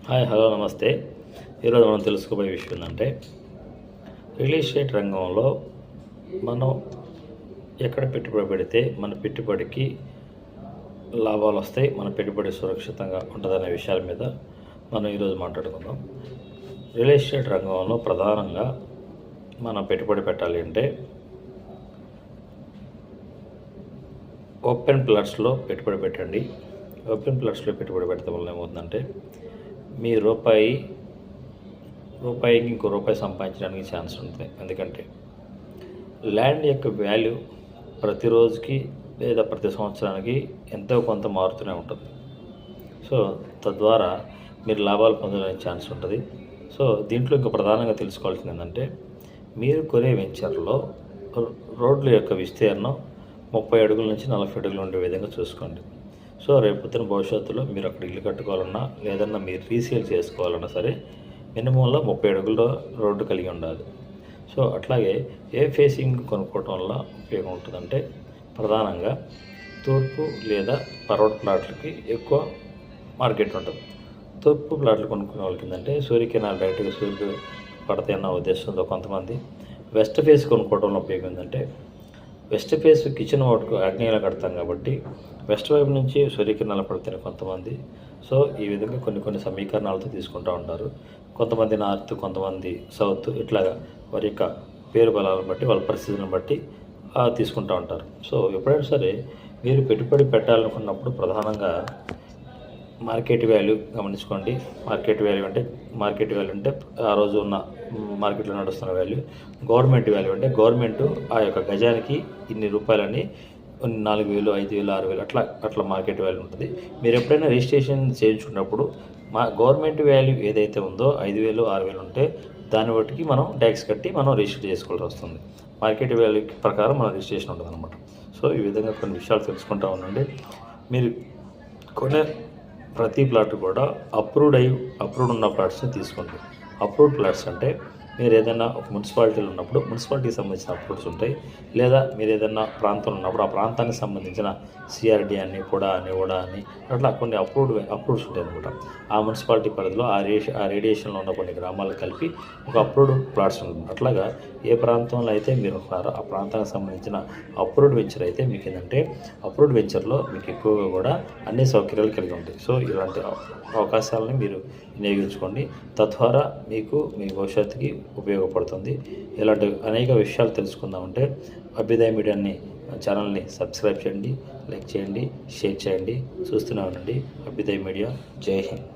Hi hello నమస్తే. ఈరోజు మనం తెలుసుకోబోయే విషయం ఏంటంటే రియల్ ఎస్టేట్ రంగంలో మనం ఎక్కడ పెట్టుబడి పెడితే మన పెట్టుబడికి లాభాలు వస్తాయి, మన పెట్టుబడి సురక్షితంగా ఉంటుందనే విషయాల మీద మనం ఈరోజు మాట్లాడుకుందాం. రియల్ ఎస్టేట్ రంగంలో ప్రధానంగా మనం పెట్టుబడి పెట్టాలి అంటే ఓపెన్ ప్లాట్స్లో పెట్టుబడి పెట్టండి. ఓపెన్ ప్లాట్స్లో పెట్టుబడి పెట్టడం వల్ల ఏమవుతుందంటే మీ రూపాయికి ఇంకో రూపాయి సంపాదించడానికి ఛాన్స్ ఉంటుంది. ఎందుకంటే ల్యాండ్ యొక్క వాల్యూ ప్రతిరోజుకి లేదా ప్రతి సంవత్సరానికి ఎంతో కొంత మారుతూనే ఉంటుంది. సో తద్వారా మీరు లాభాలు పొందడానికి ఛాన్స్ ఉంటుంది. సో దీంట్లో ఇంకా ప్రధానంగా తెలుసుకోవాల్సింది ఏంటంటే మీరు కొనే వెంచర్లో రోడ్ల యొక్క విస్తీర్ణం 30 అడుగుల నుంచి 40 అడుగులు ఉండే విధంగా చూసుకోండి. సో రేపొద్దున భవిష్యత్తులో మీరు అక్కడ ఇల్లు కట్టుకోవాలన్నా లేదన్నా మీరు రీసేల్ చేసుకోవాలన్నా సరే మినిమంలో 30 అడుగుల రోడ్డు కలిగి ఉండాలి. సో అట్లాగే ఏ ఫేసింగ్ కొనుక్కోవటం వల్ల ఉపయోగం ఉంటుందంటే ప్రధానంగా తూర్పు లేదా పర్వత ప్లాట్లకి ఎక్కువ మార్కెట్ ఉంటుంది. తూర్పు ప్లాట్లు కొనుక్కునే వాళ్ళకి ఏంటంటే సూర్యకిరణాలు డైరెక్ట్గా సూర్యుడు పడతాయన్న ఉద్దేశంతో కొంతమంది, వెస్ట్ ఫేస్ కొనుక్కోవడం వల్ల ఉపయోగం ఏంటంటే వెస్ట్ ఫేస్ కిచెన్ వాటికి ఆగ్నేయంలో కడతాం కాబట్టి వెస్ట్ వైపు నుంచి సూర్యకిరణాలు పడుతున్నాయి కొంతమంది. సో ఈ విధంగా కొన్ని సమీకరణాలతో తీసుకుంటూ ఉంటారు. కొంతమంది నార్త్, కొంతమంది సౌత్, ఇట్లాగా వారి యొక్క పేరు బలాలను బట్టి వాళ్ళ పరిస్థితులను బట్టి తీసుకుంటూ ఉంటారు. సో ఎప్పుడైనా సరే మీరు పెట్టుబడి పెట్టాలనుకున్నప్పుడు ప్రధానంగా మార్కెట్ వాల్యూ గమనించుకోండి. మార్కెట్ వాల్యూ అంటే ఆ రోజు ఉన్న మార్కెట్లో నడుస్తున్న వాల్యూ. గవర్నమెంట్ వాల్యూ అంటే గవర్నమెంట్ ఆ యొక్క గజానికి ఇన్ని రూపాయలని 4,000, 5,000, 6,000 అట్లా మార్కెట్ వాల్యూ ఉంటుంది. మీరు ఎప్పుడైనా రిజిస్ట్రేషన్ చేయించుకున్నప్పుడు గవర్నమెంట్ వాల్యూ ఏదైతే ఉందో 5,000, 6,000 ఉంటే దాన్ని బట్టి మనం ట్యాక్స్ కట్టి మనం రిజిస్టర్ చేసుకోవాల్సి వస్తుంది. మార్కెట్ వాల్యూ ప్రకారం మన రిజిస్ట్రేషన్ ఉంటుంది అనమాట. సో ఈ విధంగా కొన్ని విషయాలు తెలుసుకుంటూ ఉండండి. మీరు కొనే ప్రతి ప్లాట్ కూడా అప్రూవ్డ్ ఉన్న ప్లాట్స్ని తీసుకోండి. అప్రూవ్డ్ ప్లాట్స్ అంటే మీరు ఏదైనా ఒక మున్సిపాలిటీలో ఉన్నప్పుడు మున్సిపాలిటీకి సంబంధించిన అప్రూవ్డ్స్ ఉంటాయి, లేదా మీరు ఏదైనా ప్రాంతంలో ఉన్నప్పుడు ఆ ప్రాంతానికి సంబంధించిన సిఆర్డి అని, కూడా అని అట్లా కొన్ని అప్రూవ్డ్స్ ఉంటాయి అనమాట. ఆ మున్సిపాలిటీ పరిధిలో ఆ రేడియేషన్లో ఉన్న కొన్ని గ్రామాలు కలిపి ఒక అప్రూవ్డ్ ప్లాట్స్ ఉంటుంది. అట్లాగా ఏ ప్రాంతంలో అయితే మీరు ఉన్నారో ఆ ప్రాంతానికి సంబంధించిన అప్రూవ్డ్ వెంచర్ అయితే మీకు ఏంటంటే అప్రూవ్డ్ వెంచర్లో మీకు ఎక్కువగా కూడా అన్ని సౌకర్యాలు కలిగి ఉంటాయి. సో ఇలాంటి అవకాశాలని మీరు వినియోగించుకోండి. తద్వారా మీకు మీ భవిష్యత్తుకి ఉపయోగపడుతుంది. ఇలాంటి అనేక విషయాలు తెలుసుకుందామంటే అభ్యుదయ మీడియాని ఛానల్ని సబ్స్క్రైబ్ చేయండి, లైక్ చేయండి, షేర్ చేయండి. చూస్తూనే ఉండండి అభ్యుదయ మీడియా. జై హింద్.